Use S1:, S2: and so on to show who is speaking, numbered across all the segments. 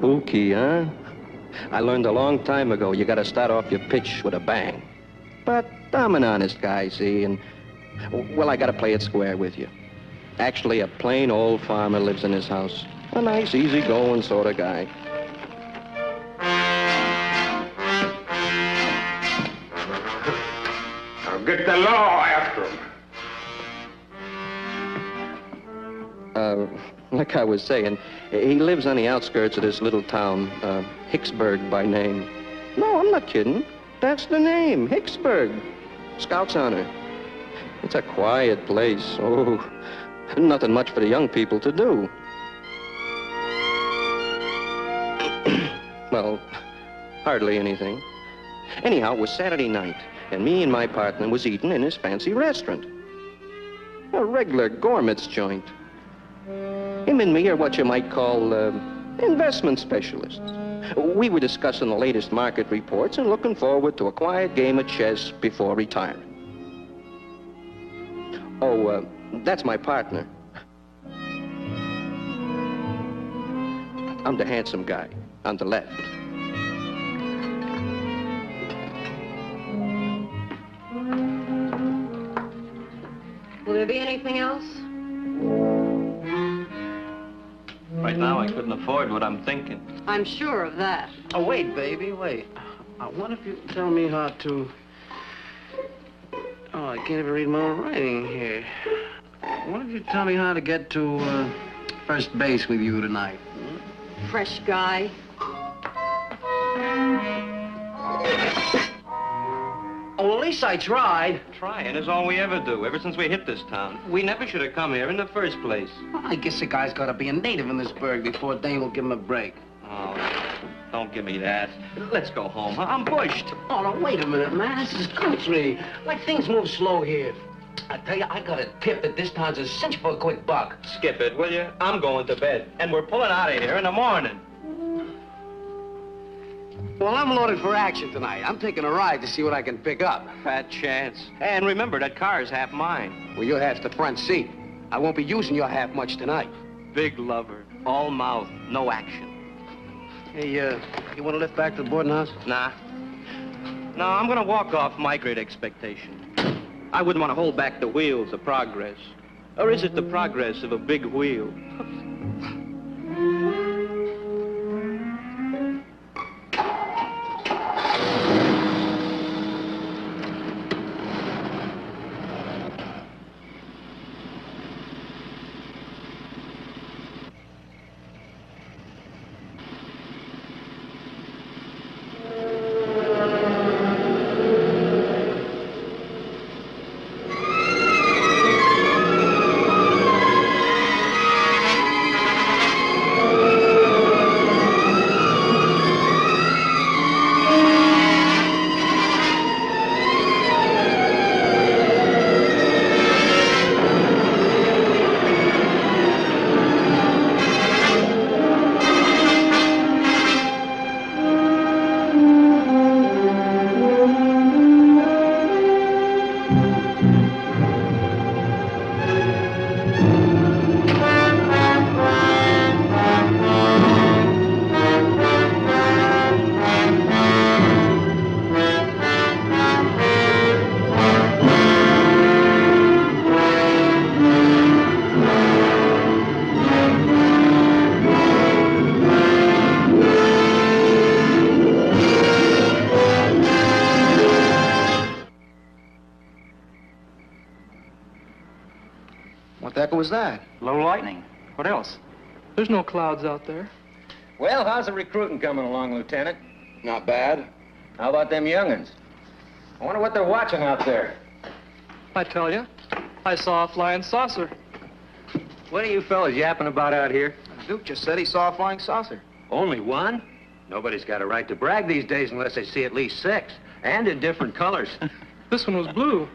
S1: Spooky, huh? I learned a long time ago you gotta start off your pitch with a bang. But I'm an honest guy, see, and, well, I gotta play it square with you. Actually, a plain old farmer lives in his house. A nice, easy-going sort of guy.
S2: Now get the law after him.
S1: Like I was saying, he lives on the outskirts of this little town, Hicksburg by name. No, I'm not kidding. That's the name, Hicksburg. Scout's honor. It's a quiet place. Oh, nothing much for the young people to do. Well, hardly anything. Anyhow, it was Saturday night, and me and my partner was eating in his fancy restaurant. A regular gourmet's joint. Him and me are what you might call investment specialists. We were discussing the latest market reports and looking forward to a quiet game of chess before retiring. Oh, that's my partner. I'm the handsome guy on the left.
S3: Will there be anything else?
S1: Right now, I couldn't afford what I'm thinking.
S3: I'm sure of that.
S4: Oh, wait, baby, wait. I wonder if you can tell me how to... Oh, I can't even read my own writing here. I wonder if you tell me how to get to first base with you tonight.
S3: Fresh guy.
S4: Oh, well, at least I tried.
S1: Trying is all we ever do, ever since we hit this town. We never should have come here in the first place.
S4: Well, I guess a guy's got to be a native in this burg before Dane will give him a break.
S1: Oh, don't give me that. Let's go home. I'm bushed.
S4: Oh, no, wait a minute, man. This is country. Like, things move slow here. I tell you, I got a tip that this town's a cinch for a quick buck.
S1: Skip it, will you? I'm going to bed, and we're pulling out of here in the morning.
S4: Well, I'm loaded for action tonight. I'm taking a ride to see what I can pick up.
S1: Fat chance. And remember, that car's half mine.
S4: Well, you'll have the front seat. I won't be using your half much tonight.
S1: Big lover, all mouth, no action.
S4: Hey, you want to lift back to the boarding house?
S1: Nah. No, I'm gonna walk off my great expectation. I wouldn't want to hold back the wheels of progress. Or is it the progress of a big wheel?
S4: What the heck was that?
S5: Low lightning. What else?
S6: There's no clouds out there.
S5: Well, how's the recruiting coming along, Lieutenant?
S4: Not bad.
S5: How about them young'uns? I wonder what they're watching out there.
S6: I tell you, I saw a flying saucer.
S5: What are you fellas yapping about out here?
S4: Duke just said he saw a flying saucer.
S5: Only one? Nobody's got a right to brag these days unless they see at least 6. And in different colors.
S6: This one was blue.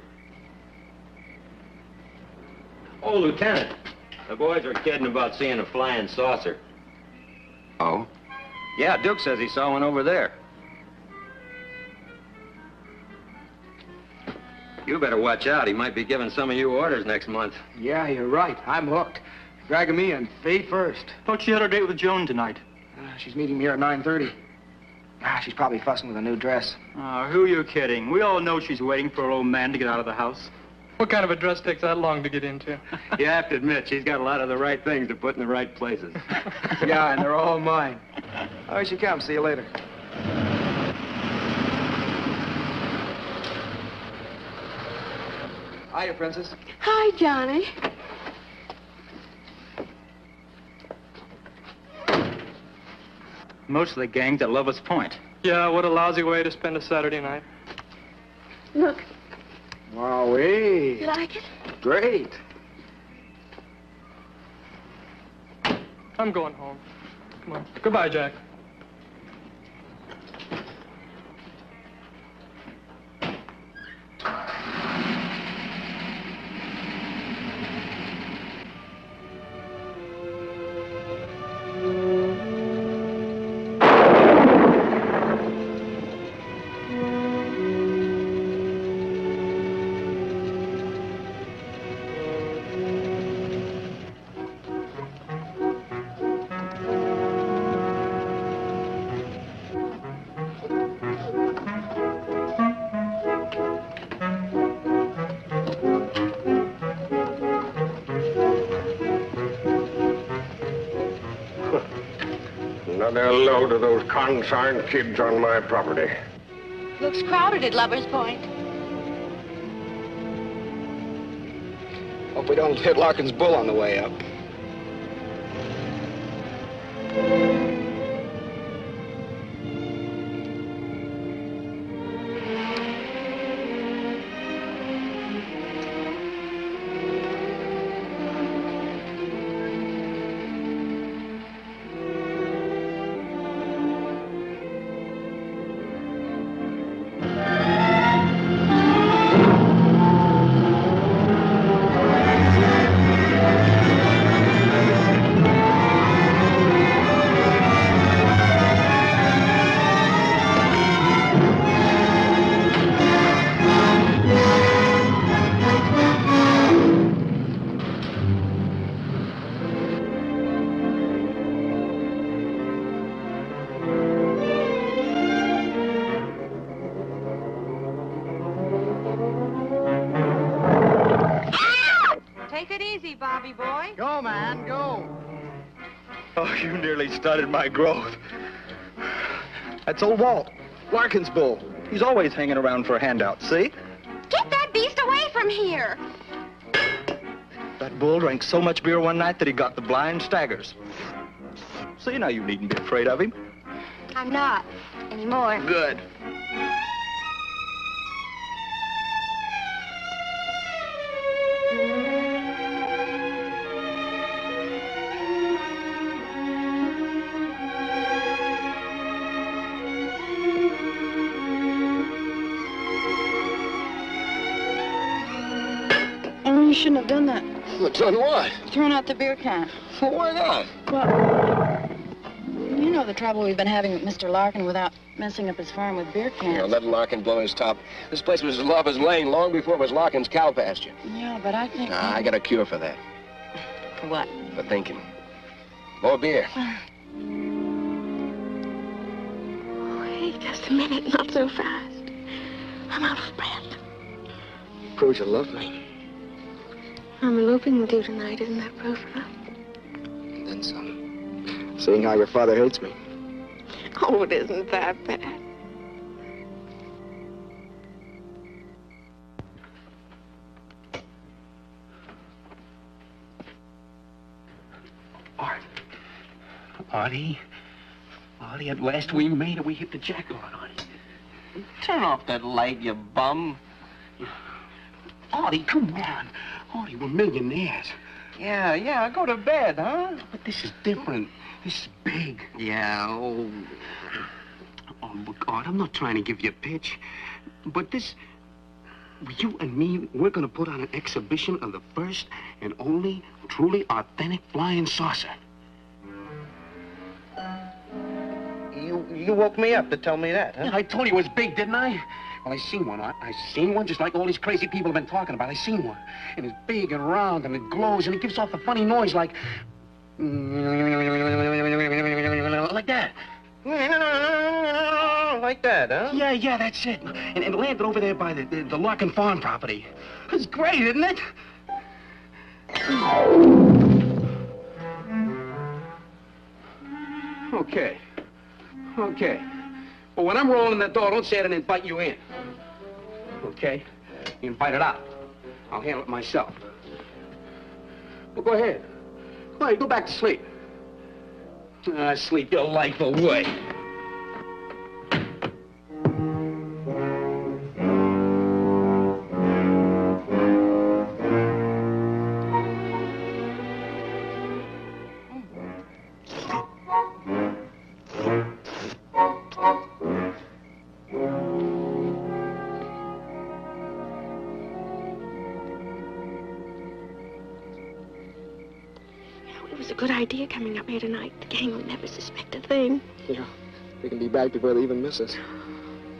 S5: Oh, Lieutenant, the boys are kidding about seeing a flying saucer.
S4: Oh?
S5: Yeah, Duke says he saw one over there. You better watch out. He might be giving some of you orders next month.
S4: Yeah, you're right. I'm hooked. Dragging me in feet first.
S6: Thought you had a date with Joan tonight.
S7: She's meeting me here at 9:30. She's probably fussing with a new dress.
S8: Oh, who are you kidding? We all know she's waiting for her old man to get out of the house.
S6: What kind of a dress takes that long to get into?
S8: You have to admit, she's got a lot of the right things to put in the right places.
S7: Yeah, and they're all mine. All right, she comes. See you later. Hiya, Princess.
S9: Hi, Johnny.
S8: Most of the gang's at Lover's Point.
S6: Yeah, what a lousy way to spend a Saturday night.
S9: Look,
S7: Wowee.
S9: you like it?
S7: Great.
S6: I'm going home. Come on. Goodbye, Jack.
S2: Another load of those concerned kids on my property.
S9: Looks crowded at Lover's Point.
S7: Hope we don't hit Larkin's bull on the way up.
S3: Bobby boy.
S10: Go, man, go. Oh, you nearly stunted my growth. That's old Walt, Larkin's bull. He's always hanging around for a handout, see?
S9: Get that beast away from here.
S10: That bull drank so much beer one night that he got the blind staggers. See, now you needn't be afraid of him.
S9: I'm not anymore.
S10: Good.
S11: You shouldn't have done that.
S10: Well, done what?
S11: Thrown out the beer can.
S10: Well, why not?
S11: Well, you know the trouble we've been having with Mr. Larkin without messing up his farm with beer cans.
S10: You know, let Larkin blow his top. This place was Lover's Lane long before it was Larkin's cow pasture.
S11: Yeah, but I think...
S10: Nah, I got a cure for that.
S11: For what?
S10: For thinking. More beer.
S9: Wait just a minute, not so fast. I'm out of breath.
S7: Proves you love me.
S9: I'm eloping with you tonight, isn't that proof enough?
S7: And then some. Seeing how your father hates me.
S9: Oh, it isn't that bad.
S4: Artie, at last we made it. We hit the jackpot, Artie. Turn off that light, you bum. Artie, come on. Artie, we're millionaires. Yeah, go to bed, huh? But this is different. This is big. Yeah, oh, look, Art, I'm not trying to give you a pitch, but this, you and me, we're gonna put on an exhibition of the first and only truly authentic flying saucer.
S5: You woke me up to tell me that, huh?
S4: Yeah, I told you it was big, didn't I? Well, I seen one, Art. I seen one just like all these crazy people have been talking about. I seen one. And it's big and round and it glows and it gives off a funny noise like Like that.
S1: Like that, huh?
S4: Yeah, that's it. And it landed over there by the Larkin Farm property. It's great, isn't it? Okay. But when I'm rolling that door, don't say I didn't invite you in. Okay? You invite it out. I'll handle it myself. Well, go ahead. Go back to sleep. Sleep your life away.
S9: Good idea coming up here tonight. The gang will never suspect a thing.
S7: Yeah, we can be back before they even miss us.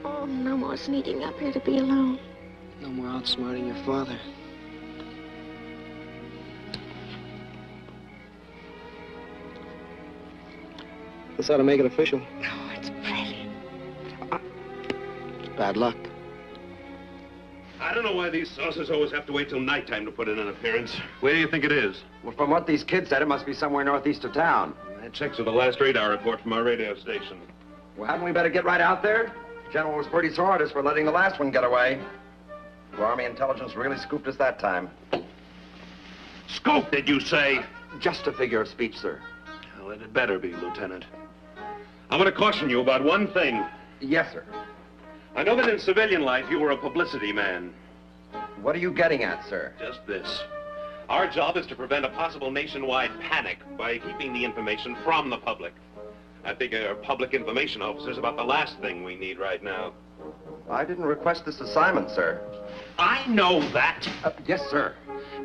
S9: Oh, no more sneaking up here to be alone.
S7: No more outsmarting your father. This ought to make it official.
S9: Oh, it's brilliant.
S7: Bad luck.
S2: I don't know why these saucers always have to wait till nighttime to put in an appearance. Where do you think it is?
S5: Well, from what these kids said, it must be somewhere northeast of town.
S2: That checks with the last radar report from our radio station.
S5: Well, hadn't we better get right out there? General was pretty sore at us for letting the last one get away. The Army intelligence really scooped us that time.
S2: Scoop, did you say?
S5: Just a figure of speech, sir.
S2: Well, it had better be, Lieutenant. I'm going to caution you about one thing.
S5: Yes, sir.
S2: I know that in civilian life you were a publicity man.
S5: What are you getting at, sir?
S2: Just this. Our job is to prevent a possible nationwide panic by keeping the information from the public. I figure public information officers about the last thing we need right now.
S5: I didn't request this assignment, sir.
S2: I know that.
S5: Yes, sir.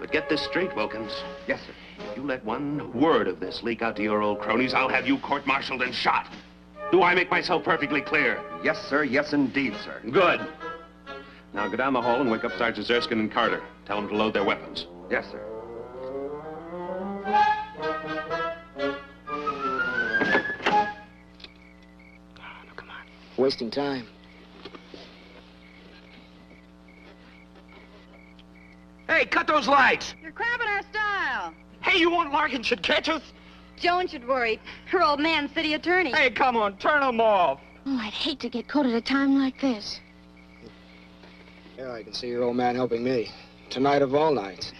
S2: But get this straight, Wilkins.
S5: Yes, sir.
S2: If you let one word of this leak out to your old cronies, I'll have you court-martialed and shot. Do I make myself perfectly clear?
S5: Yes, sir. Yes, indeed, sir.
S2: Good. Now go down the hall and wake up Sergeants Erskine and Carter. Tell them to load their weapons.
S5: Yes, sir.
S7: No, come on. Wasting time.
S4: Hey, cut those lights!
S3: You're crabbing our style.
S4: Hey, you want Larkin should catch us?
S3: Joan should worry. Her old man's city attorney.
S4: Hey, come on, turn them off.
S9: Oh, I'd hate to get caught at a time like this.
S7: Yeah, I can see your old man helping me. Tonight of all nights.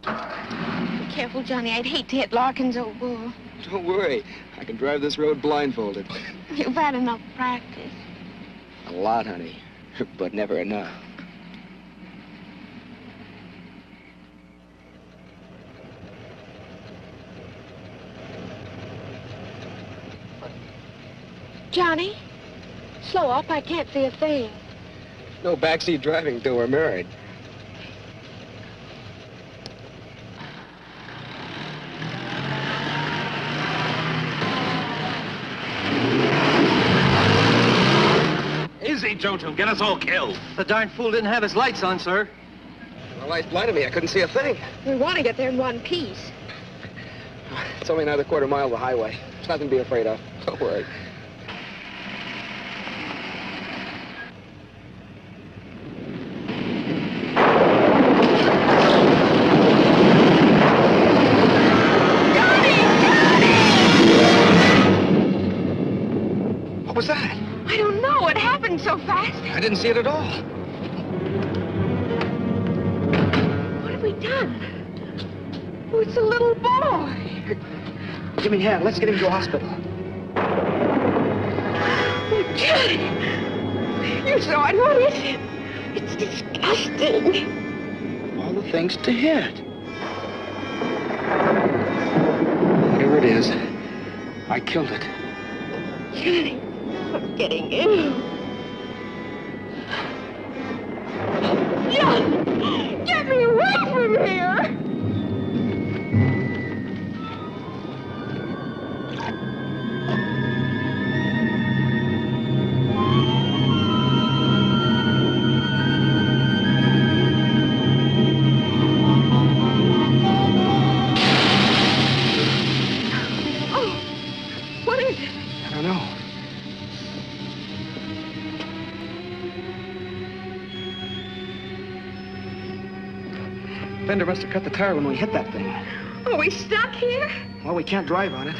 S9: Be careful, Johnny. I'd hate to hit Larkin's old bull.
S7: Don't worry. I can drive this road blindfolded.
S9: You've had enough practice.
S7: A lot, honey. But never enough.
S9: Johnny, slow up. I can't see a thing.
S7: No backseat driving till we're married.
S2: Easy, Jojo. Get us all killed.
S6: The darn fool didn't have his lights on, sir.
S7: The lights blinded me. I couldn't see a thing.
S9: We want to get there in one piece.
S7: It's only another quarter mile of the highway. There's nothing to be afraid of. Don't worry. What was that?
S9: I don't know. It happened so fast.
S7: I didn't see it at all.
S9: What have we done? Oh, it's a little boy.
S7: Give me a hand. Let's get him to a hospital.
S9: Oh, Johnny. You saw it. What is it? It's disgusting.
S7: All the things to hit. Whatever it is, I killed it.
S9: Johnny, I'm getting ill. Johnny, get me away from here.
S7: must have cut the tire when we hit that thing.
S9: Are we stuck here?
S7: Well, we can't drive on it.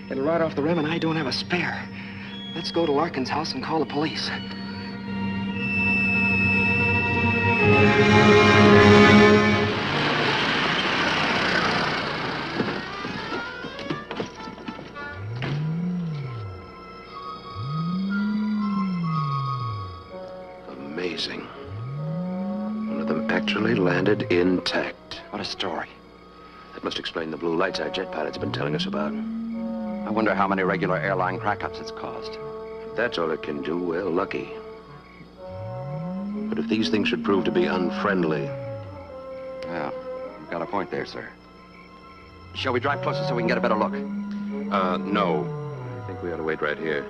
S7: It'll ride off the rim, and I don't have a spare. Let's go to Larkin's house and call the police.
S12: Amazing. One of them actually landed intact.
S1: What a story.
S12: That must explain the blue lights our jet pilot's been telling us about.
S1: I wonder how many regular airline crack-ups it's caused.
S12: If that's all it can do, well, lucky. But if these things should prove to be unfriendly...
S1: Yeah, you've got a point there, sir. Shall we drive closer so we can get a better look?
S12: No. I think we ought to wait right here.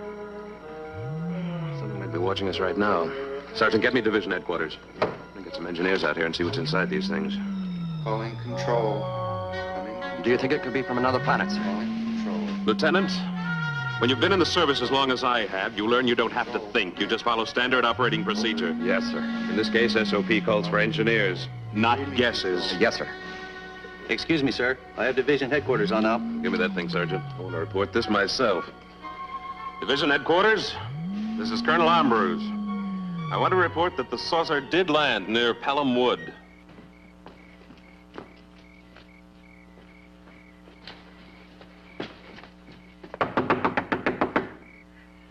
S12: Something might be watching us right now. Sergeant, get me division headquarters. I'll get some engineers out here and see what's inside these things.
S13: Calling control.
S1: Do you think it could be from another planet, sir?
S2: Lieutenant, when you've been in the service as long as I have, you learn you don't have to think. You just follow standard operating procedure.
S1: Yes, sir.
S2: In this case, SOP calls for engineers, not guesses.
S1: Yes, sir.
S8: Excuse me, sir. I have division headquarters on now.
S2: Give me that thing, Sergeant. I want to report this myself. Division headquarters, this is Colonel Ambrose. I want to report that the saucer did land near Pelham Wood.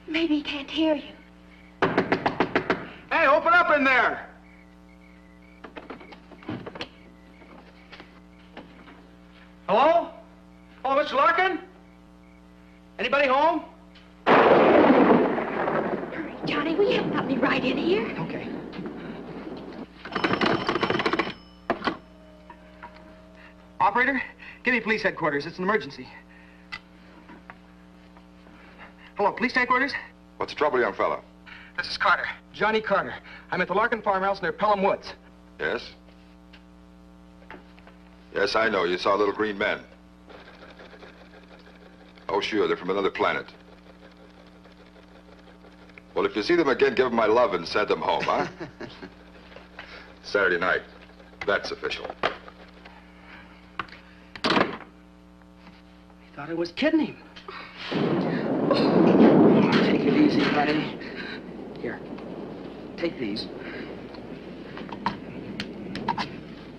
S9: Maybe he can't hear you.
S7: Hey, open up in there! Hello? Oh, Mr. Larkin? Anybody home?
S9: Hurry, Johnny, we haven't got me right in here.
S7: Okay. Operator, give me police headquarters. It's an emergency. Hello, police headquarters?
S14: What's the trouble, young fella?
S7: This is Carter. Johnny Carter. I'm at the Larkin farmhouse near Pelham Woods.
S14: Yes? Yes, I know. You saw little green men. Oh, sure. They're from another planet. Well, if you see them again, give them my love and send them home, huh? Saturday night. That's official.
S7: He thought I was kidding him. Take it easy, buddy. Here, take these.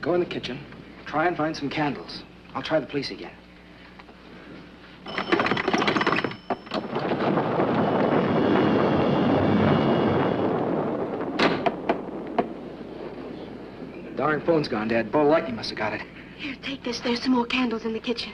S7: Go in the kitchen. Try and find some candles. I'll try the police again. The darn phone's gone dead. Bo Lightning must have got it.
S9: Here, take this. There's some more candles in the kitchen.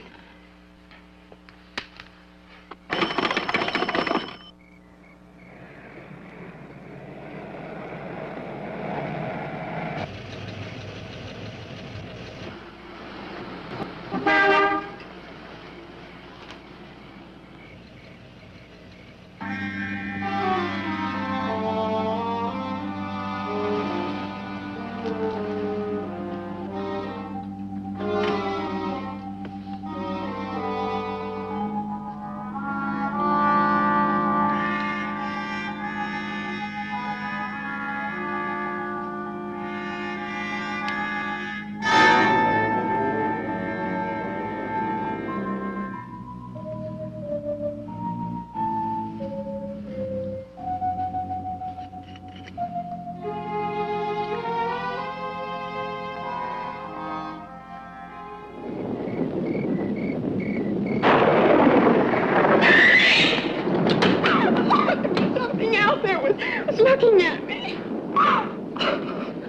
S9: Looking at me.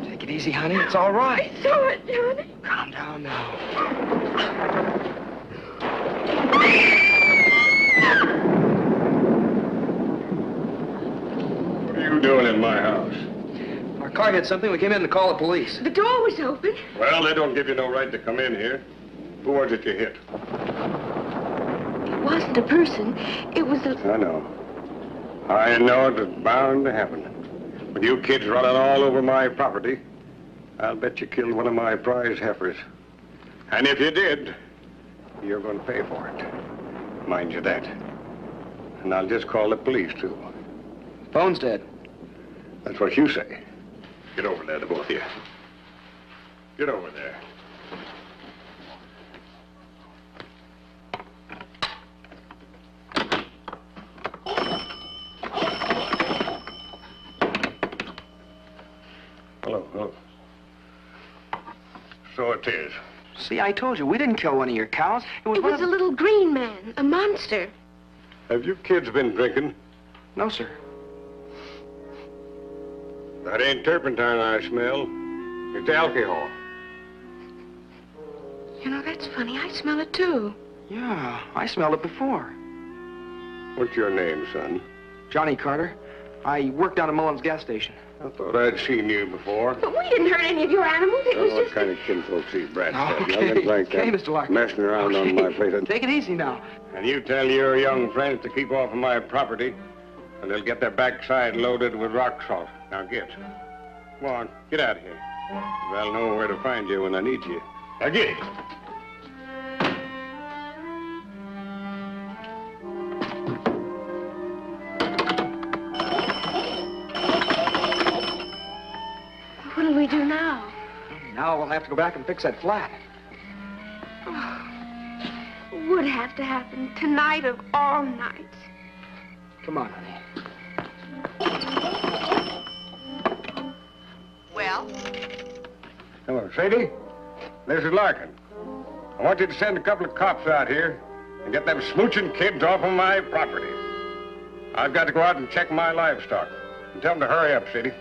S7: Take it easy, honey. It's all right.
S9: I saw it, Johnny.
S7: Calm down now.
S15: What are you doing in my house?
S7: Our car hit something. We came in to call the police.
S9: The door was open.
S15: Well, they don't give you no right to come in here. Who was it you hit?
S9: It wasn't a person. It was a...
S15: I know. I know it was bound to happen. With you kids running all over my property, I'll bet you killed one of my prize heifers. And if you did, you're going to pay for it. Mind you that. And I'll just call the police, too.
S7: Phone's dead.
S15: That's what you say. Get over there, the both of you. Get over there. 'tis.
S7: See, I told you, we didn't kill one of your cows. It was,
S9: It was a little green man, a monster.
S15: Have you kids been drinking?
S7: No, sir.
S15: That ain't turpentine I smell. It's alcohol.
S9: You know, that's funny. I smell it, too.
S7: Yeah, I smelled it before.
S15: What's your name, son?
S7: Johnny Carter. I work down at Mullins gas station.
S15: I thought I'd seen you before.
S9: But we didn't hurt any of your animals. It was
S15: What
S9: just...
S15: kind of kinfolk these brats have?
S7: Okay,
S15: Nothing like
S7: okay,
S15: that.
S7: Mr. Larkin.
S15: Messing around on my place.
S7: Take it easy now.
S15: And you tell your young friends to keep off of my property, and they'll get their backside loaded with rock salt. Now get. Come on, get out of here. I'll know where to find you when I need you. Now get it.
S9: What'll we do now?
S7: Now we'll have to go back and fix that flat.
S9: Would have to happen tonight of all nights.
S7: Come on, honey.
S16: Well?
S15: Hello, Sadie. This is Larkin. I want you to send a couple of cops out here and get them smooching kids off of my property. I've got to go out and check my livestock. And tell them to hurry up, Sadie.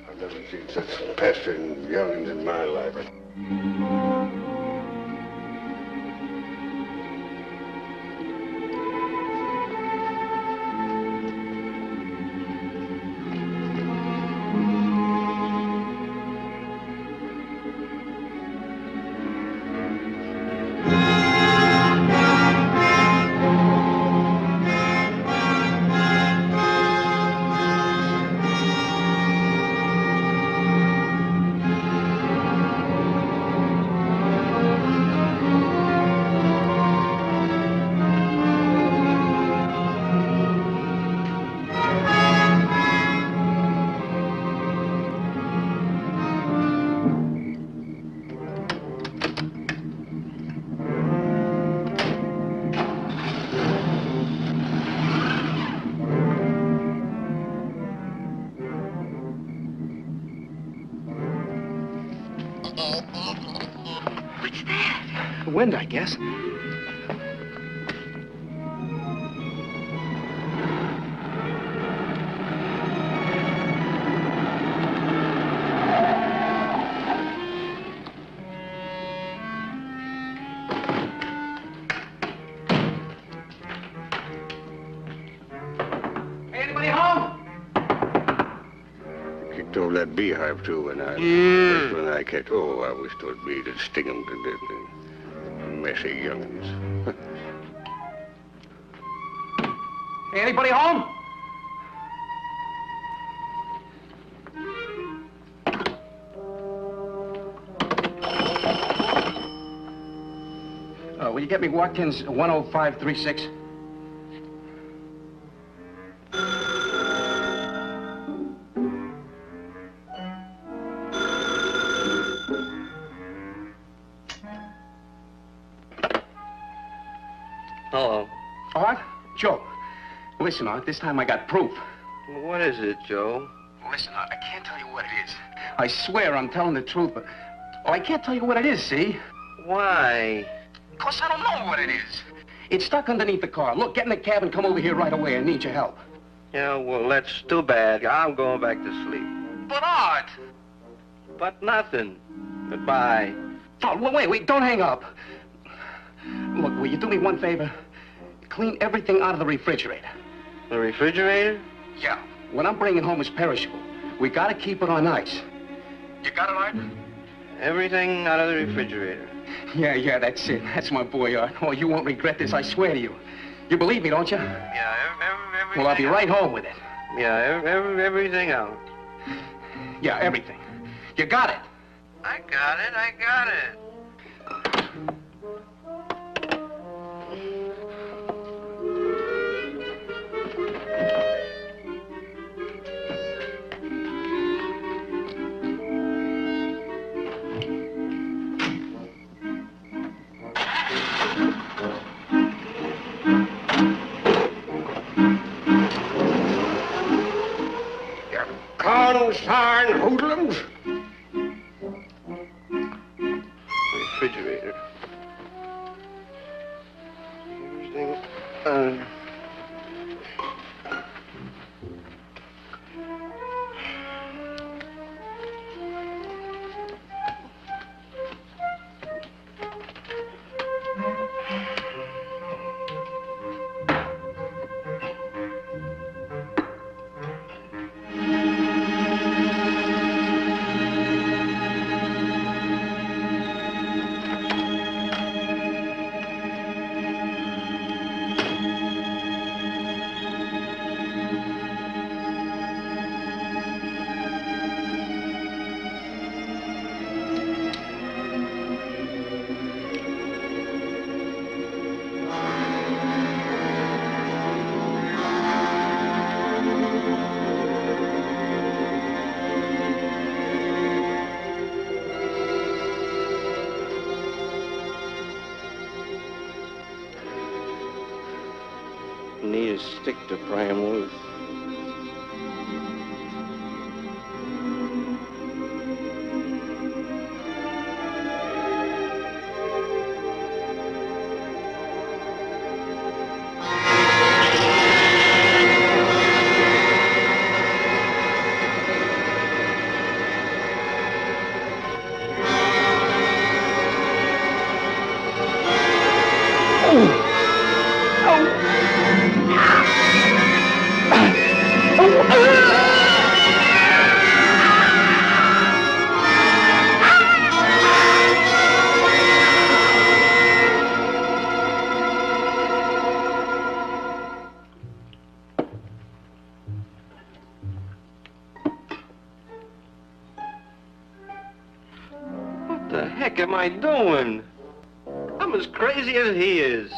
S15: I've never seen such pestering young'uns in my life.
S9: What's that?
S7: The wind, I guess. Anybody home?
S15: Kicked over that beehive, too, and first one I catch. Oh, I wish 'twas me to sting 'em to death. Messy young'uns.
S7: Anybody home? Will you get me Watkins 10536?
S1: Hello.
S7: Art? Joe. Listen, Art, this time I got proof.
S1: What is it, Joe?
S7: Listen, Art, I can't tell you what it is. I swear I'm telling the truth, but... Oh, I can't tell you what it is, see?
S1: Why?
S7: Because I don't know what it is. It's stuck underneath the car. Look, get in the cab and come over here right away. I need your help.
S1: Yeah, well, that's too bad. I'm going back to sleep.
S7: But, Art!
S1: But nothing. Goodbye.
S7: Oh, well, wait, don't hang up. Look, will you do me one favor? Clean everything out of the refrigerator.
S1: The refrigerator?
S7: Yeah. What I'm bringing home is perishable. We gotta keep it on ice. You got it, Art?
S1: Everything out of the refrigerator.
S7: Yeah, that's it. That's my boy, Art. Oh, you won't regret this, I swear to you. You believe me, don't you?
S1: Yeah, everything.
S7: Well, I'll be right home with it.
S1: Yeah, everything out.
S7: Yeah, everything. You got it.
S1: I got it.
S15: Lone Star and hoodlums.
S10: Refrigerator. Everything.
S1: Need a stick to pry him loose. What the heck am I doing? I'm as crazy as he is.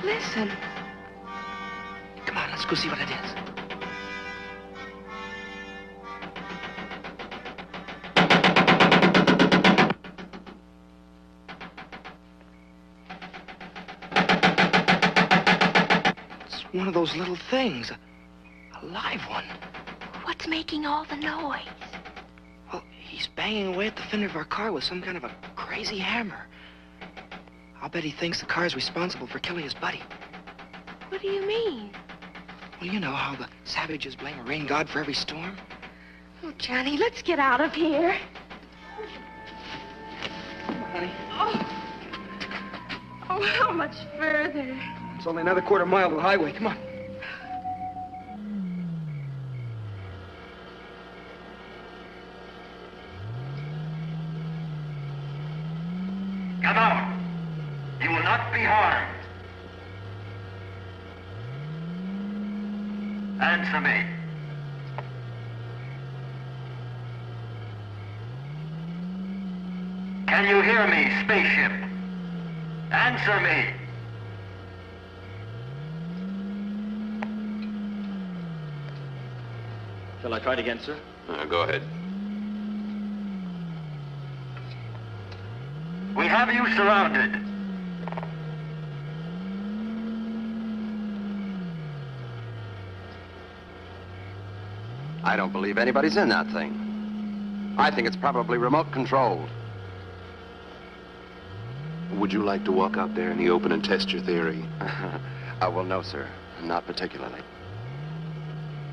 S7: Listen. Come on, let's go see what it is. It's one of those little things. A live one.
S9: What's making all the noise?
S7: Well, he's banging away at the fender of our car with some kind of a crazy hammer. I'll bet he thinks the car's responsible for killing his buddy.
S9: What do you mean?
S7: Well, you know how the savages blame a rain god for every storm?
S9: Oh, Johnny, let's get out of here.
S7: Come on, honey.
S9: Oh, how much further?
S7: It's only another quarter mile to the highway. Come on.
S16: Come on. You will not be harmed. Answer me. Can you hear me, spaceship? Answer me.
S17: Shall I try it again, sir?
S12: Go ahead.
S16: We have you surrounded.
S5: I don't believe anybody's in that thing. I think it's probably remote controlled.
S12: Would you like to walk out there in the open and test your theory?
S5: Well, no, sir. Not particularly.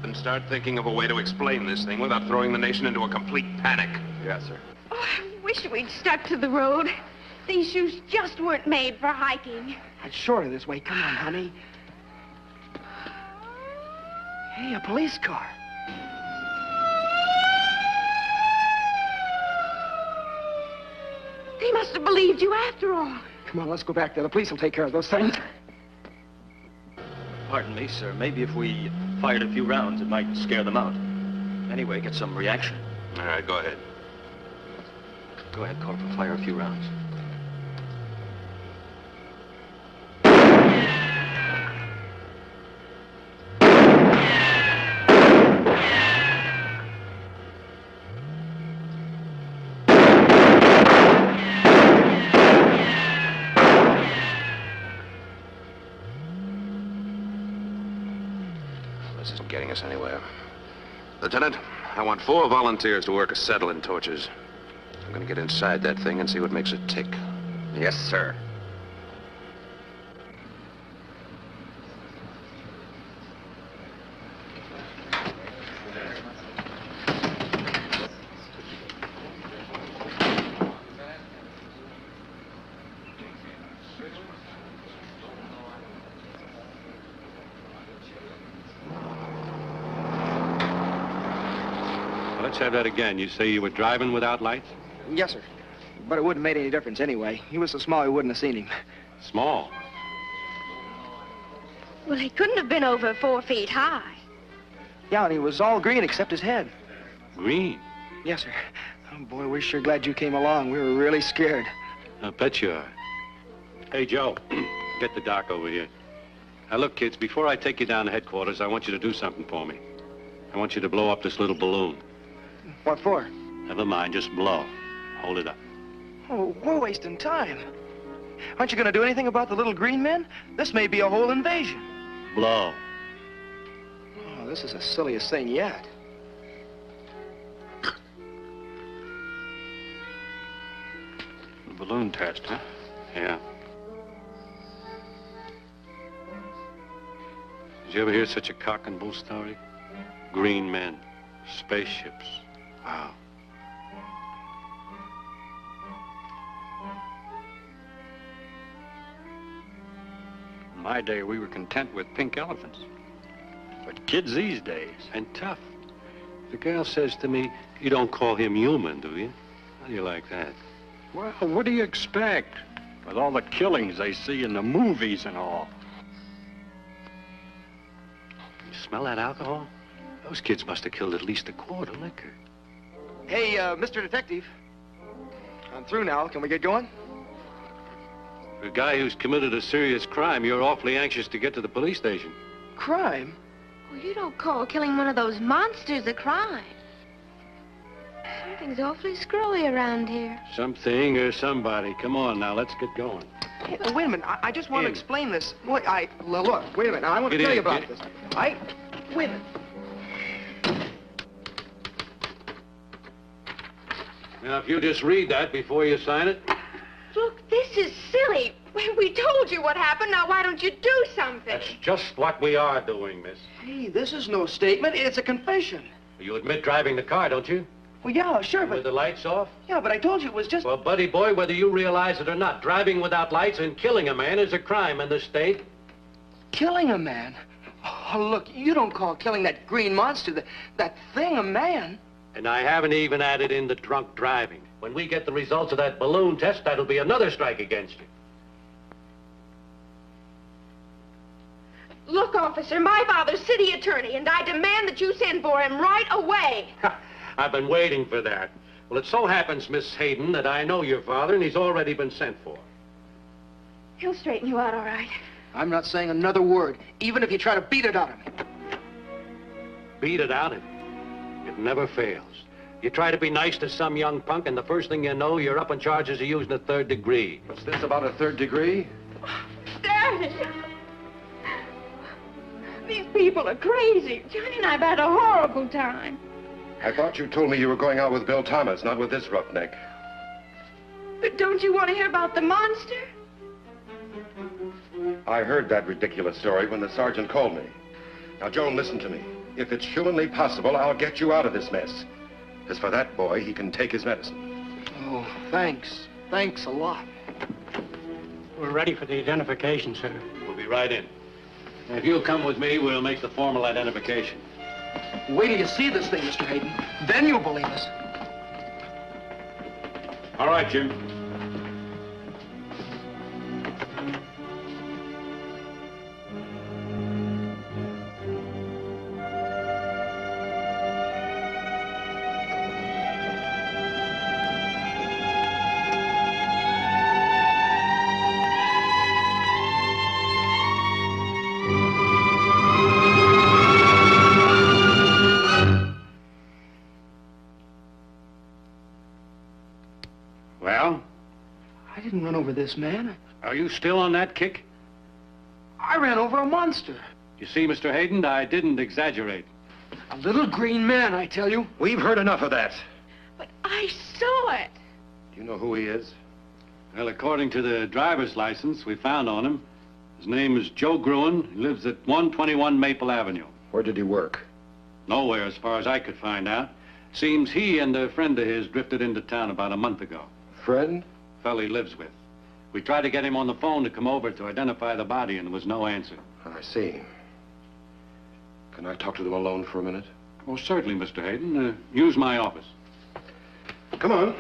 S12: Then start thinking of a way to explain this thing without throwing the nation into a complete panic.
S5: Yes, sir.
S9: Oh, I wish we'd stuck to the road. These shoes just weren't made for hiking.
S7: It's shorter this way. Come on, honey. Hey, a police car.
S9: They must have believed you after all.
S7: Come on, let's go back there. The police will take care of those things.
S17: Pardon me, sir. Maybe if we fired a few rounds, it might scare them out. Anyway, get some reaction.
S12: All right, go ahead.
S17: Go ahead, Corporal. Fire a few rounds.
S12: This isn't getting us anywhere. Lieutenant, I want 4 volunteers to work acetylene torches. I'm gonna get inside that thing and see what makes it tick.
S5: Yes, sir.
S2: Let's have that again. You say you were driving without lights?
S7: Yes, sir. But it wouldn't have made any difference anyway. He was so small we wouldn't have seen him.
S2: Small?
S3: Well, he couldn't have been over 4 feet high.
S7: Yeah, and he was all green except his head.
S2: Green?
S7: Yes, sir. Oh, boy, we're sure glad you came along. We were really scared.
S2: I bet you are. Hey, Joe, get the doc over here. Now, look, kids, before I take you down to headquarters, I want you to do something for me. I want you to blow up this little balloon.
S7: What for?
S2: Never mind, just blow. Hold it up.
S7: Oh, we're wasting time. Aren't you going to do anything about the little green men? This may be a whole invasion.
S2: Blow.
S7: Oh, this is the silliest thing yet.
S2: The balloon test, huh? Yeah. Did you ever hear such a cock and bull story? Green men, spaceships. Wow.
S8: In my day, we were content with pink elephants. But kids these days...
S2: And tough. The girl says to me, you don't call him human, do you? How do you like that?
S8: Well, what do you expect? With all the killings they see in the movies and all.
S2: You smell that alcohol? Those kids must have killed at least a quart of liquor.
S7: Hey, Mr. Detective. I'm through now. Can we get going?
S2: For a guy who's committed a serious crime, you're awfully anxious to get to the police station.
S7: Crime?
S3: Well, you don't call killing one of those monsters a crime. Something's awfully screwy around here.
S2: Something or somebody. Come on now, let's get going.
S7: Hey, wait a minute. I just want to explain this. Look, wait a minute. I want to tell you about this. Wait a minute.
S2: Now, if you just read that before you sign it.
S3: Look, this is silly. We told you what happened. Now, why don't you do something?
S2: That's just what we are doing, miss.
S7: Hey, this is no statement. It's a confession.
S2: You admit driving the car, don't you?
S7: Well, yeah, sure, but...
S2: With the lights off?
S7: Yeah, but I told you it was just...
S2: Well, buddy boy, whether you realize it or not, driving without lights and killing a man is a crime in this state.
S7: Killing a man? Oh, look, you don't call killing that green monster, that thing, a man.
S2: And I haven't even added in the drunk driving. When we get the results of that balloon test, that'll be another strike against you.
S3: Look, officer, my father's city attorney, and I demand that you send for him right away.
S2: I've been waiting for that. Well, it so happens, Miss Hayden, that I know your father, and he's already been sent for.
S3: He'll straighten you out all right.
S7: I'm not saying another word, even if you try to beat it out of me.
S2: Beat it out of you? It never fails. You try to be nice to some young punk, and the first thing you know, you're up on charges of using a 3rd degree.
S12: What's this about a 3rd degree?
S3: Daddy! These people are crazy. Johnny and I've had a horrible time.
S14: I thought you told me you were going out with Bill Thomas, not with this roughneck.
S3: But don't you want to hear about the monster?
S14: I heard that ridiculous story when the sergeant called me. Now, Joan, listen to me. If it's humanly possible, I'll get you out of this mess. As for that boy, he can take his medicine.
S7: Oh, thanks. Thanks a lot.
S8: We're ready for the identification, sir.
S2: We'll be right in. If you'll come with me, we'll make the formal identification.
S7: Wait till you see this thing, Mr. Hayden. Then you'll believe us.
S2: All right, Jim.
S8: Well?
S7: I didn't run over this man.
S8: Are you still on that kick?
S7: I ran over a monster.
S8: You see, Mr. Hayden, I didn't exaggerate.
S7: A little green man, I tell you.
S14: We've heard enough of that.
S3: But I saw it.
S14: Do you know who he is?
S8: Well, according to the driver's license we found on him, his name is Joe Gruen. He lives at 121 Maple Avenue.
S14: Where did he work?
S8: Nowhere, as far as I could find out. Seems he and a friend of his drifted into town about a month ago.
S14: Friend?
S8: Fellow he lives with. We tried to get him on the phone to come over to identify the body, and there was no answer.
S14: I see. Can I talk to them alone for a minute?
S8: Oh, certainly, Mr. Hayden. Use my office.
S14: Come on.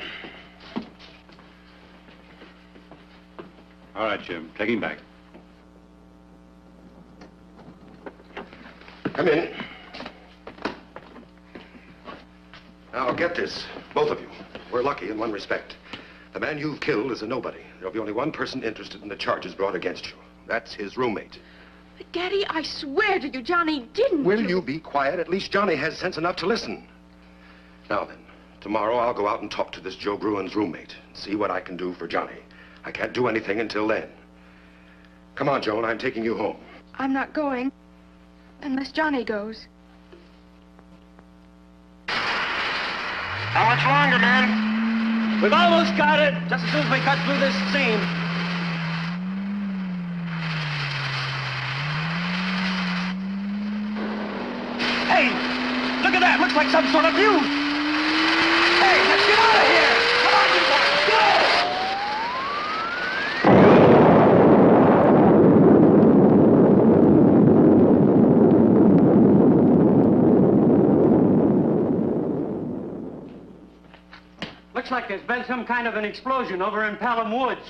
S8: All right, Jim. Take him back.
S14: Come in. Now, get this, both of you. We're lucky in one respect. The man you've killed is a nobody. There'll be only one person interested in the charges brought against you. That's his roommate.
S3: But, Daddy, I swear to you, Johnny didn't.
S14: Will you be quiet? At least Johnny has sense enough to listen. Now then, tomorrow I'll go out and talk to this Joe Gruen's roommate and see what I can do for Johnny. I can't do anything until then. Come on, Joan, I'm taking you home.
S3: I'm not going unless Johnny goes.
S16: How much longer, men?
S10: We've almost got it, just as soon as we cut through this seam. Hey, look at that. Looks like some sort of view. Hey, let's get out of here. Come on, you boys, go!
S18: Looks like there's been some kind of an explosion over in Pelham Woods.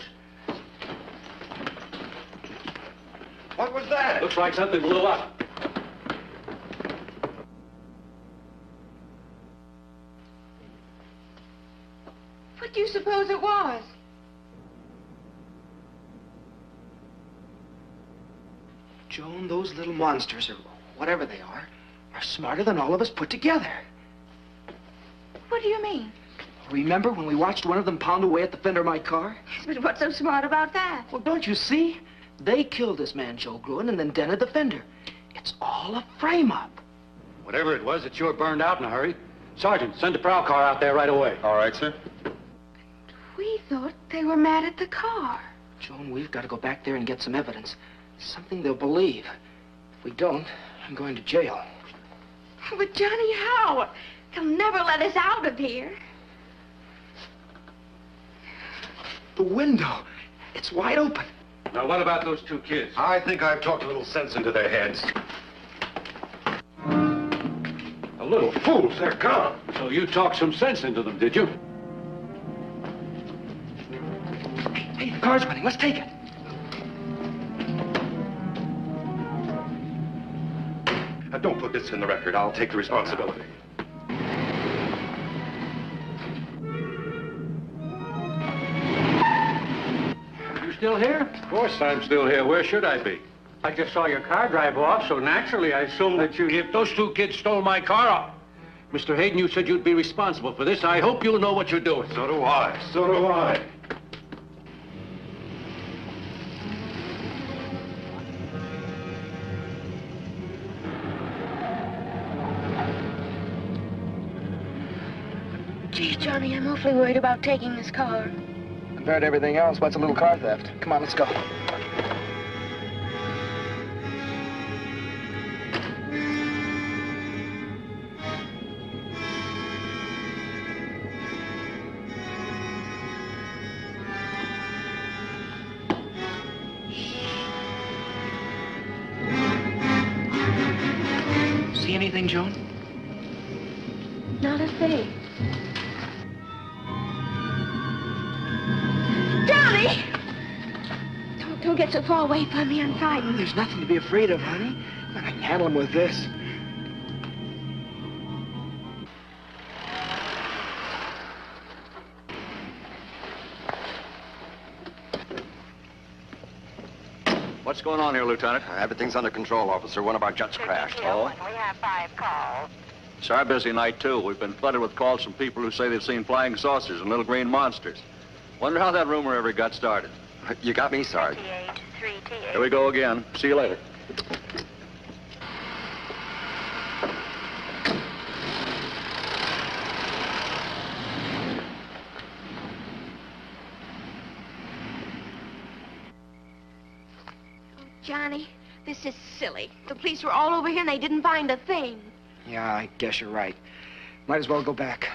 S14: What was that?
S8: Looks like something blew up.
S3: What do you suppose it was?
S7: Joan, those little monsters, or whatever they are smarter than all of us put together.
S3: What do you mean?
S7: Remember when we watched one of them pound away at the fender of my car?
S3: But what's so smart about that?
S7: Well, don't you see? They killed this man, Joe Gruen, and then dented the fender. It's all a frame-up.
S8: Whatever it was, it sure burned out in a hurry. Sergeant, send the prowl car out there right away.
S10: All right, sir.
S3: We thought they were mad at the car.
S7: Joan, we've got to go back there and get some evidence. Something they'll believe. If we don't, I'm going to jail.
S3: But Johnny, how? They'll never let us out of here.
S7: The window. It's wide open.
S8: Now, what about those two kids?
S14: I think I've talked a little sense into their heads.
S8: A little fools, they're gone. So you talked some sense into them, did you?
S7: Hey, the car's running. Let's take it.
S14: Now, don't put this in the record. I'll take the responsibility.
S18: Still here?
S8: Of course I'm still here. Where should I be?
S18: I just saw your car drive off, so naturally I assumed that you...
S8: If those two kids stole my car, Mr. Hayden, you said you'd be responsible for this. I hope you'll know what you're doing.
S14: So do I. So do I.
S9: Geez, Johnny, I'm awfully worried about taking this car.
S7: Compared to everything else, what's a little car theft? Come on, let's go. See anything, Joan?
S9: Not a thing.
S3: Johnny! Don't get so far away from me. I'm frightened.
S7: There's nothing to be afraid of, honey. I can handle him with this.
S17: What's going on here, Lieutenant?
S5: Everything's under control, officer. One of our jets crashed.
S17: Oh?
S16: We have 5 calls.
S17: It's our busy night, too. We've been flooded with calls from people who say they've seen flying saucers and little green monsters. Wonder how that rumor ever got started.
S5: You got me, Sarge.
S17: Here we go again. See you later.
S3: Johnny, this is silly. The police were all over here and they didn't find a thing.
S7: Yeah, I guess you're right. Might as well go back.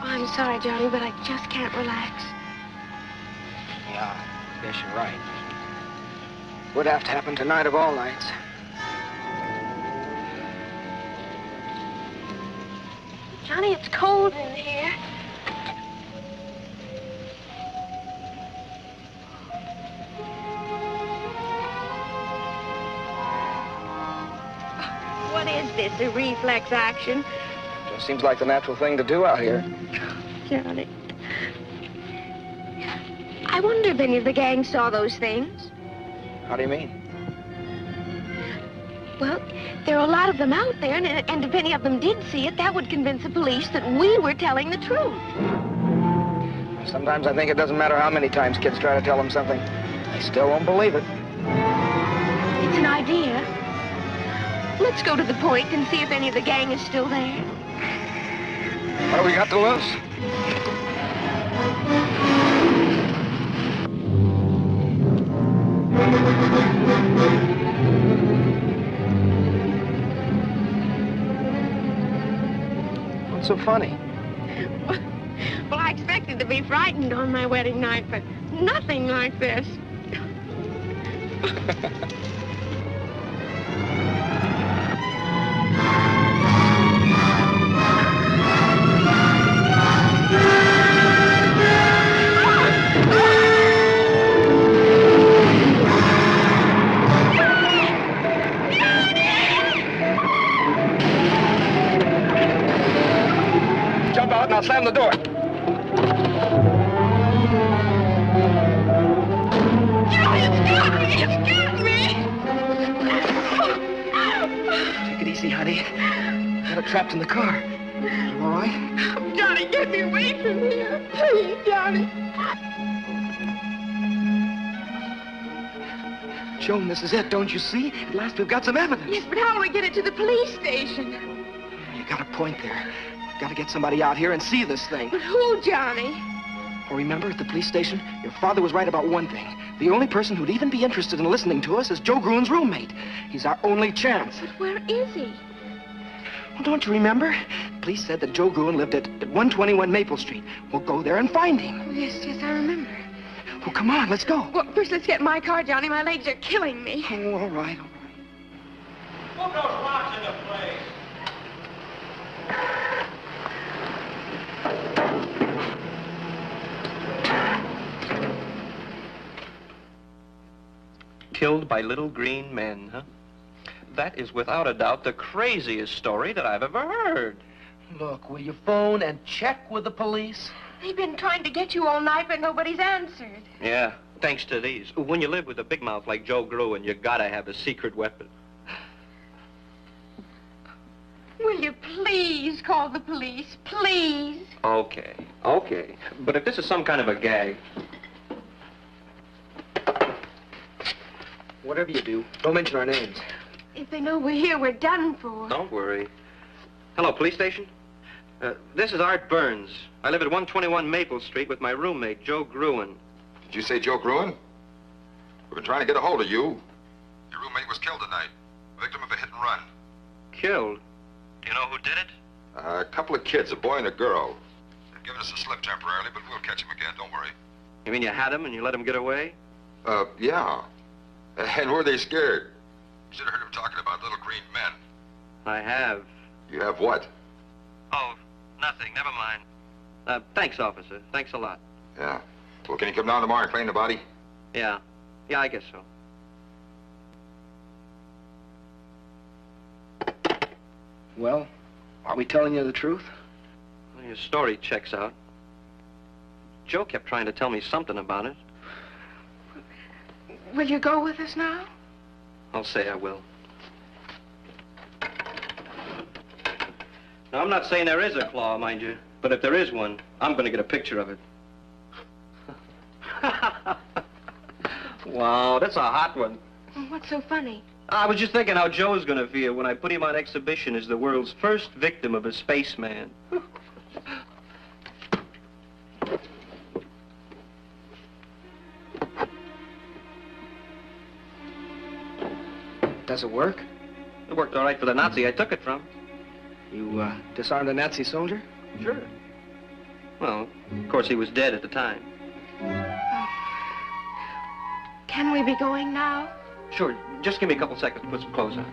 S3: I'm sorry, Johnny, but I just can't relax.
S7: Yeah, I guess you're right. Would have to happen tonight of all nights.
S3: Johnny, it's cold in here. What is this, a reflex action?
S7: Just seems like the natural thing to do out here.
S3: Johnny. I wonder if any of the gang saw those things.
S7: How do you mean?
S3: Well, there are a lot of them out there, and if any of them did see it, that would convince the police that we were telling the truth.
S7: Sometimes I think it doesn't matter how many times kids try to tell them something. They still won't believe it.
S3: It's an idea. Let's go to the point and see if any of the gang is still there.
S7: What do we got to lose? What's so funny?
S3: Well, I expected to be frightened on my wedding night, but nothing like this.
S7: Jump out and I'll slam the door. Take it easy, honey. Got it trapped in the car. You all right?
S3: Johnny, get me away from here. Please, Johnny.
S7: Joan, this is it, don't you see? At last we've got some evidence.
S3: Yes, but how do we get it to the police station?
S7: You got a point there. Got to get somebody out here and see this thing.
S3: But who, Johnny?
S7: Oh, remember, at the police station, your father was right about one thing. The only person who'd even be interested in listening to us is Joe Gruen's roommate. He's our only chance.
S3: But where is he?
S7: Well, don't you remember? Police said that Joe Gruen lived at 121 Maple Street. We'll go there and find him.
S3: Oh, yes, I remember.
S7: Well, come on, let's go.
S3: Well, first let's get in my car, Johnny. My legs are killing me.
S7: Oh, all right.
S16: Put those rocks in the place.
S1: Killed by little green men, huh? That is without a doubt the craziest story that I've ever heard.
S4: Look, will you phone and check with the police?
S3: They've been trying to get you all night, but nobody's answered.
S1: Yeah, thanks to these. When you live with a big mouth like Joe Gruen, you gotta have a secret weapon.
S3: Will you please call the police? Please?
S1: Okay. But if this is some kind of a gag...
S7: Whatever you do, don't mention our names.
S3: If they know we're here, we're done for.
S1: Don't worry. Hello, police station? This is Art Burns. I live at 121 Maple Street with my roommate, Joe Gruen.
S14: Did you say Joe Gruen? We've been trying to get a hold of you. Your roommate was killed tonight. Victim of a hit and run.
S1: Killed? Do you know who did it?
S14: A couple of kids, a boy and a girl. They've given us a slip temporarily, but we'll catch him again, don't worry.
S1: You mean you had him and you let him get away?
S14: Yeah. And were they scared?
S19: should have heard him talking about little green men.
S1: I have.
S19: You have what?
S1: Oh, nothing. Never mind. Thanks, officer. Thanks a lot.
S19: Yeah. Well, can you come down tomorrow and claim the body?
S1: Yeah. Yeah, I guess so.
S7: Well, are we telling you the truth?
S1: Well, your story checks out. Joe kept trying to tell me something about it.
S3: Will you go with us now?
S1: I'll say I will. Now, I'm not saying there is a claw, mind you, but if there is one, I'm going to get a picture of it. Wow, that's a hot one.
S3: What's so funny?
S1: I was just thinking how Joe's going to feel when I put him on exhibition as the world's first victim of a spaceman.
S7: Does it work?
S1: It worked all right for the Nazi I took it from.
S7: You, disarmed a Nazi soldier?
S1: Sure. Well, of course, he was dead at the time.
S3: Can we be going now?
S1: Sure. Just give me a couple seconds to put some clothes on.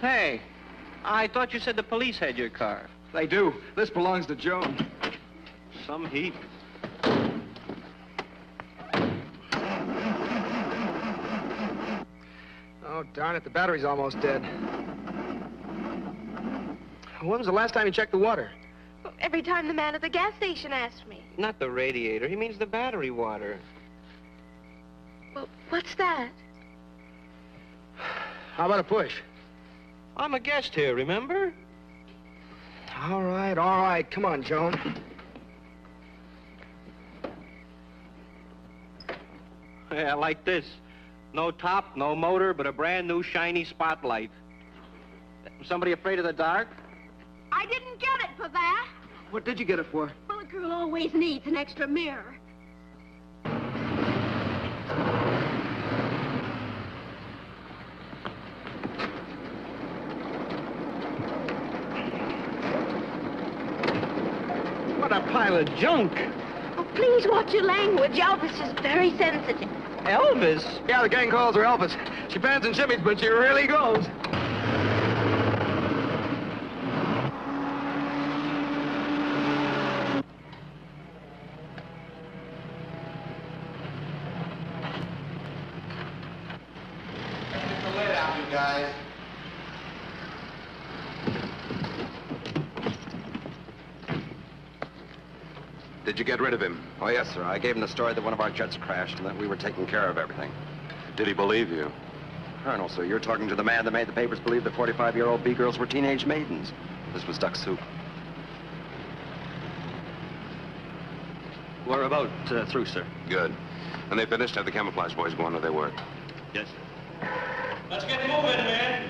S7: Hey,
S1: I thought you said the police had your car.
S10: They do. This belongs to Joe.
S1: Some heat.
S7: Oh, darn it, the battery's almost dead. When was the last time you checked the water?
S3: Well, every time the man at the gas station asks me.
S1: Not the radiator. He means the battery water.
S3: Well, what's that?
S7: How about a push?
S1: I'm a guest here, remember?
S7: All right. Come on, Joan.
S1: Yeah, like this. No top, no motor, but a brand new shiny spotlight. Somebody afraid of the dark?
S9: I didn't get it for that.
S7: What did you get it for?
S9: Well, a girl always needs an extra mirror.
S7: What a pile of junk.
S3: Oh, please watch your language. Elvis is very sensitive.
S7: Elvis? Yeah, the gang calls her Elvis. She pants and shimmies, but she really goes.
S13: Get the lid out, you guys.
S5: Did you get rid of him? Oh, yes, sir. I gave him the story that one of our jets crashed and that we were taking care of everything.
S12: Did he believe you?
S5: Colonel, sir, you're talking to the man that made the papers believe the 45-year-old B-girls were teenage maidens. This was duck soup.
S17: We're about through, sir.
S12: Good. When they finished, have the camouflage boys go on to their work.
S17: Yes, sir.
S18: Let's get moving, man.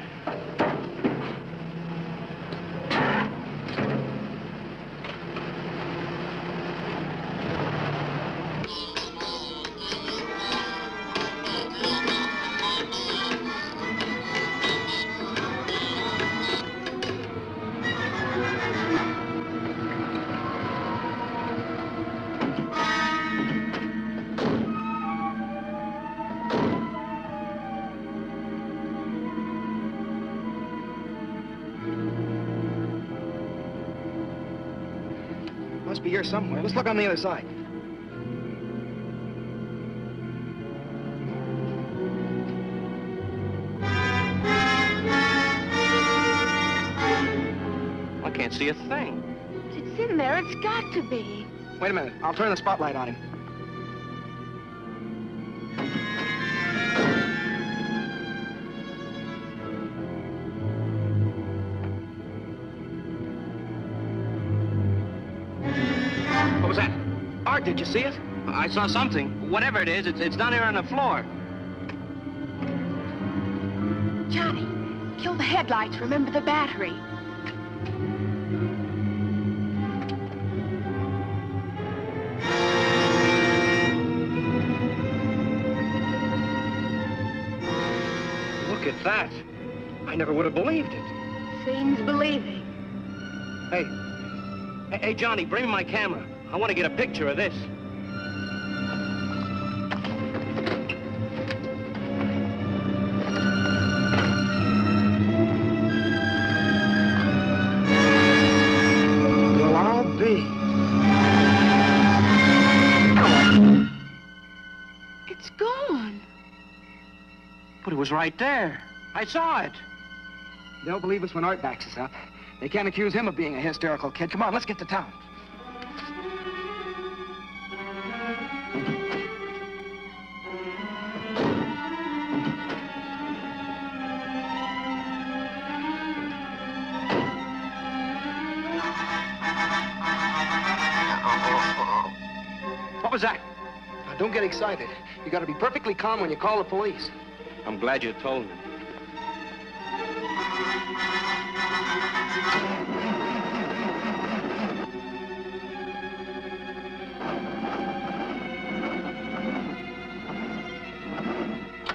S7: Must be here somewhere. Let's look on the other side.
S1: I can't see a thing.
S3: It's in there. It's got to be.
S7: Wait a minute. I'll turn the spotlight on him.
S1: What was that? Art, did you see it? I saw something. Whatever it is, it's down here on the floor.
S3: Johnny, kill the headlights. Remember the battery.
S1: Look at that. I never would have believed it.
S3: Seems believing.
S1: Hey, Johnny, bring me my camera. I want to get a picture of this.
S7: Well, I'll be.
S3: It's gone.
S1: But it was right there. I saw it.
S7: They'll believe us when Art backs us up. They can't accuse him of being a hysterical kid. Come on, let's get to town.
S1: What was that?
S7: Now, don't get excited. You gotta be perfectly calm when you call the police.
S1: I'm glad you told me.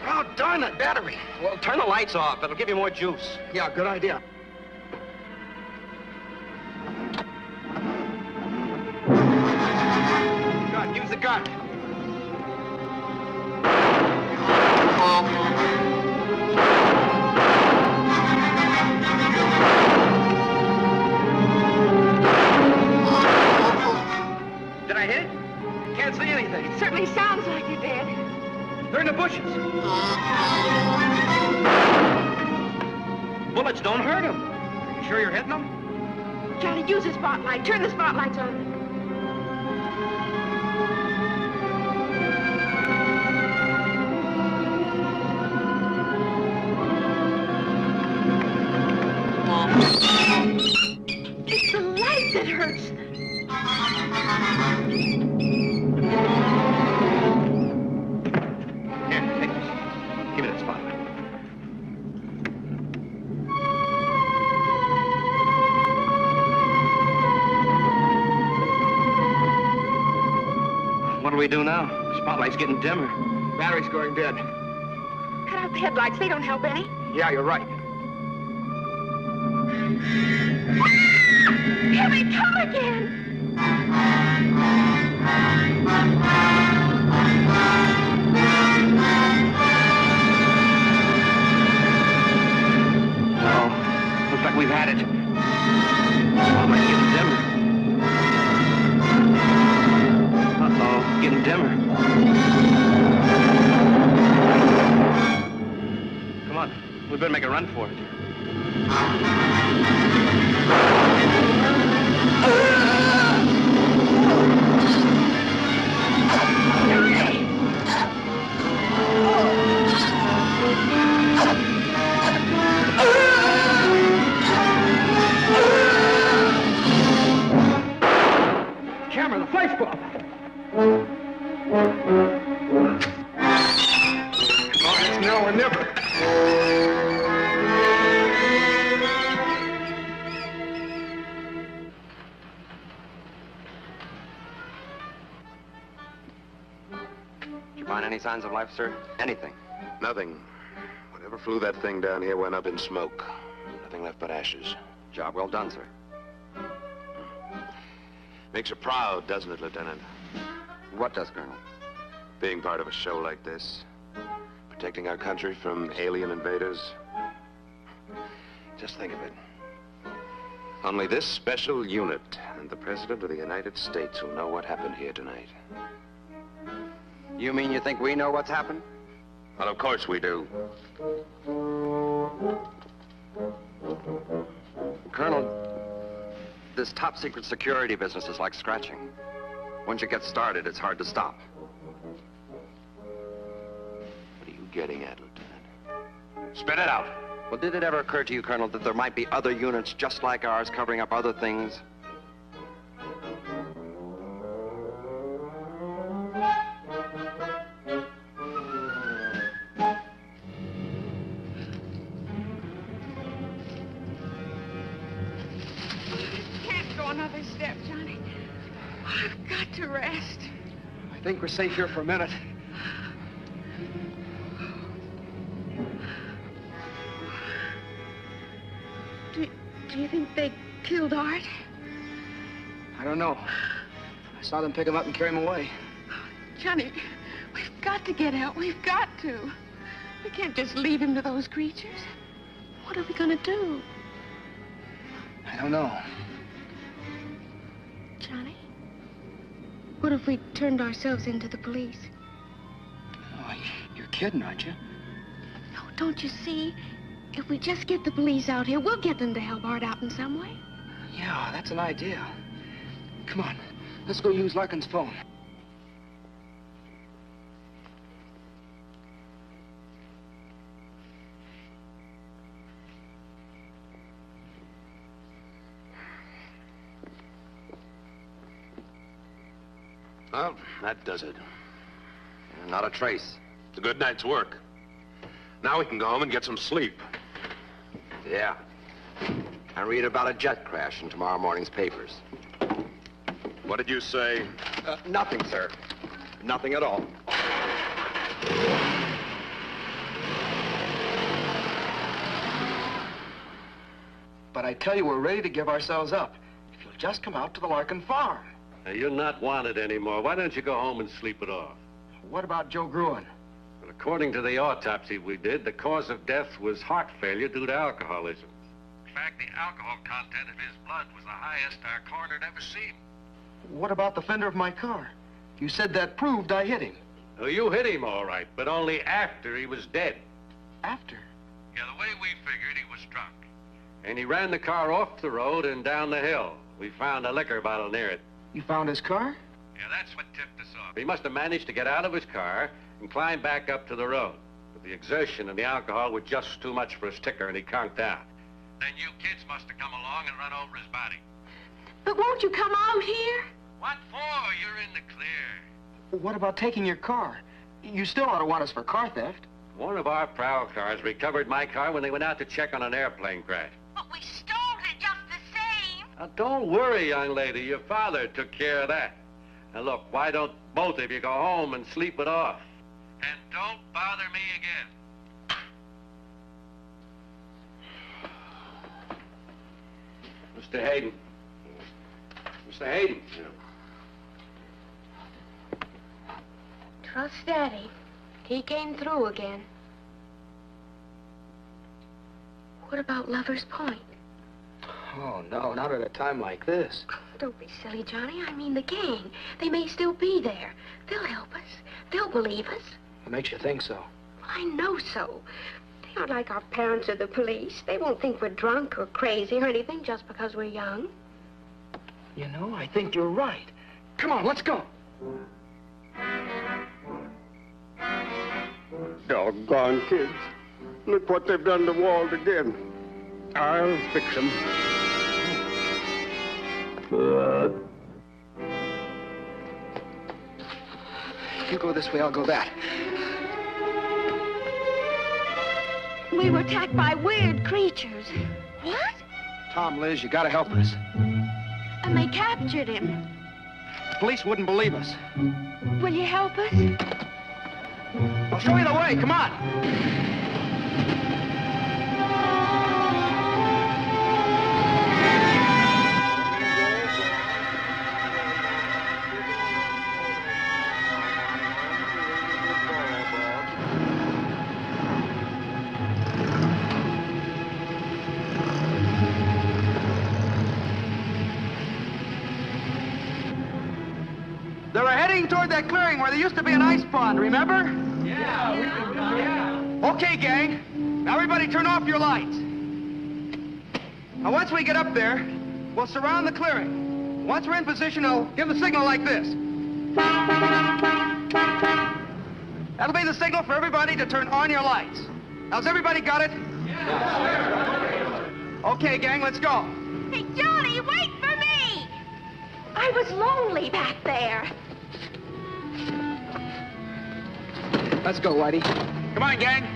S7: Oh, darn it, battery.
S1: Well, turn the lights off. It'll give you more juice.
S7: Yeah, good idea. Gun, use the gun. Did I hit it? Can't see anything.
S3: It certainly sounds like you did.
S1: They're in the bushes. Bullets don't hurt him. You sure you're hitting them?
S3: Johnny, use the spotlight. Turn the spotlights on. It's the light that hurts them.
S1: Here, take this. Give me that spotlight. What'll we do now? The spotlight's getting dimmer.
S7: Battery's going dead.
S3: Cut out the headlights. They don't help any.
S7: Yeah, you're right.
S3: Here they come again.
S1: Oh, looks like we've had it. Spotlight's getting dimmer. Uh-oh, getting dimmer. Come on, we better make a run for it.
S7: Camera, the flash bulb.
S5: find any signs of life, sir? Anything?
S12: Nothing. Whatever flew that thing down here went up in smoke. Nothing left but ashes.
S5: Job well done, sir.
S12: Makes you proud, doesn't it, Lieutenant?
S5: What does, Colonel?
S12: Being part of a show like this. Protecting our country from alien invaders. Just think of it. Only this special unit and the President of the United States will know what happened here tonight.
S5: You mean you think we know what's happened?
S12: Well, of course we do.
S5: Colonel, this top-secret security business is like scratching. Once you get started, it's hard to stop.
S12: What are you getting at, Lieutenant? Spit it out.
S5: Well, did it ever occur to you, Colonel, that there might be other units just like ours covering up other things?
S3: Can't go another step, Johnny. I've got to rest.
S4: I think we're safe here for a minute.
S3: Do you think they killed Art?
S4: I don't know. I saw them pick him up and carry him away.
S3: Johnny, we've got to get out. We've got to. We can't just leave him to those creatures. What are we going to do?
S4: I don't know.
S9: Johnny, what if we turned ourselves into the police?
S4: Oh, you're kidding, aren't you?
S9: No, don't you see? If we just get the police out here, we'll get them to help Art out in some way.
S4: Yeah, that's an idea. Come on, let's go use Larkin's phone.
S12: Well, that does it.
S5: Not a trace.
S12: It's a good night's work. Now we can go home and get some sleep.
S5: Yeah. I read about a jet crash in tomorrow morning's papers.
S12: What did you say?
S5: Nothing, sir. Nothing at all.
S4: But I tell you, we're ready to give ourselves up. If you'll just come out to the Larkin farm.
S8: Now, you're not wanted anymore. Why don't you go home and sleep it off?
S4: What about Joe Gruen?
S8: Well, according to the autopsy we did, the cause of death was heart failure due to alcoholism.
S15: In fact, the alcohol content of his blood was the highest our coroner had ever seen.
S4: What about the fender of my car? You said that proved I hit him.
S8: Oh, you hit him all right, but only after he was dead.
S4: After?
S15: Yeah, the way we figured, he was drunk.
S8: And he ran the car off the road and down the hill. We found a liquor bottle near it.
S4: You found his car?
S15: Yeah, that's what tipped us off.
S8: He must have managed to get out of his car and climb back up to the road. But the exertion and the alcohol were just too much for his ticker, and he conked out.
S15: Then you kids must have come along and run over his body.
S3: But won't you come out here?
S15: What for? You're in the clear.
S4: What about taking your car? You still ought to want us for car theft.
S8: One of our prowl cars recovered my car when they went out to check on an airplane crash.
S3: But we stole it just the same.
S8: Now, don't worry, young lady. Your father took care of that. Now, look, why don't both of you go home and sleep it off?
S15: And don't bother me again.
S8: Mr. Hayden. Mr. Hayden.
S9: Trust Daddy. He came through again. What about Lover's Point?
S4: Oh, no, not at a time like this.
S9: Don't be silly, Johnny. I mean the gang. They may still be there. They'll help us. They'll believe us.
S4: What makes you think so?
S9: Well, I know so. They aren't like our parents or the police. They won't think we're drunk or crazy or anything just because we're young.
S4: You know, I think you're right. Come on, let's go.
S15: Doggone kids. Look what they've done to Walt again. I'll fix them.
S4: You go this way, I'll go that.
S3: We were attacked by weird creatures. What?
S4: Tom, Liz, you gotta help us.
S3: And they captured him.
S4: The police wouldn't believe us.
S3: Will you help us?
S4: I'll show you the way. Come on. They were heading toward that clearing where there used to be an ice pond, remember? Yeah. Okay, gang. Now everybody turn off your lights. Now once we get up there, we'll surround the clearing. Once we're in position, I'll give the signal like this. That'll be the signal for everybody to turn on your lights. Now, has everybody got it? Yeah. Okay, gang, let's go.
S9: Hey, Johnny, wait for me! I was lonely back there.
S4: Let's go, Whitey. Come on, gang.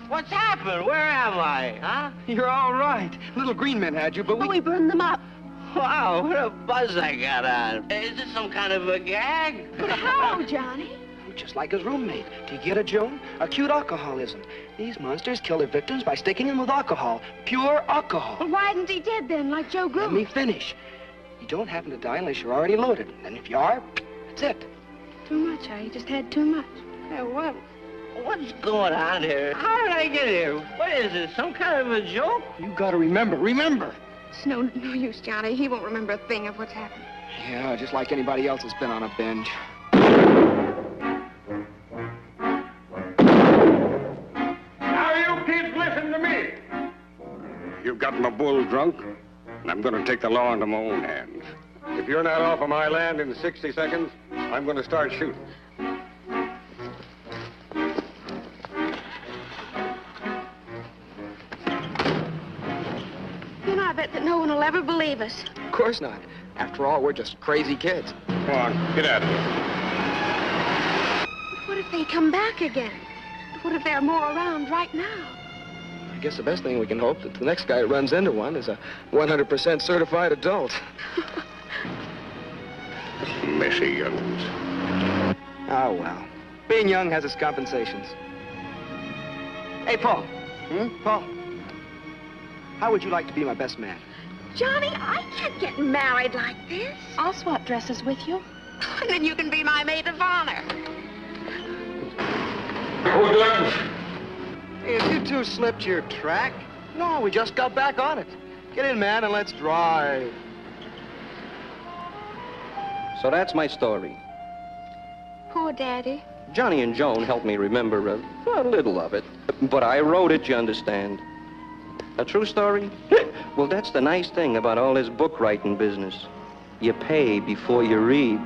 S7: What's happened? Where am I, huh?
S4: You're all right. Little green men had you, but
S9: we burned them up.
S7: Wow, what a buzz I got on. Is this some kind of a gag?
S9: But how, Johnny?
S4: Just like his roommate. Do you get it, Joan? Acute alcoholism. These monsters kill their victims by sticking them with alcohol. Pure alcohol.
S9: Well, why isn't he dead then, like Joe Gruen?
S4: Let me finish. You don't happen to die unless you're already loaded. And if you are, that's it.
S9: Too much, I just had too much.
S7: Hey, what's going on here? How did I get here? What is this, some kind of a joke?
S4: You gotta remember.
S9: It's no use, Johnny. He won't remember a thing of what's happened.
S4: Yeah, just like anybody else that's been on a binge.
S15: Now, you kids, listen to me. You've got my bull drunk, and I'm going to take the law into my own hands. If you're not off of my land in 60 seconds, I'm going to start shooting.
S9: I bet that no one will ever believe us.
S4: Of course not. After all, we're just crazy kids.
S15: Come on, get out of here.
S9: But what if they come back again? What if there are more around right now?
S4: I guess the best thing we can hope that the next guy who runs into one is a 100% certified adult.
S15: Messy young'uns.
S4: Oh, well. Being young has its compensations. Hey, Paul. Paul. How would you like to be my best man?
S9: Johnny, I can't get married like this.
S11: I'll swap dresses with you.
S9: And then you can be my maid of honor.
S4: Hey, have you two slipped your track? No, we just got back on it. Get in, man, and let's drive.
S1: So that's my story.
S9: Poor Daddy.
S1: Johnny and Joan helped me remember a little of it. But I wrote it, you understand. A true story? Well, that's the nice thing about all this book writing business. You pay before you read.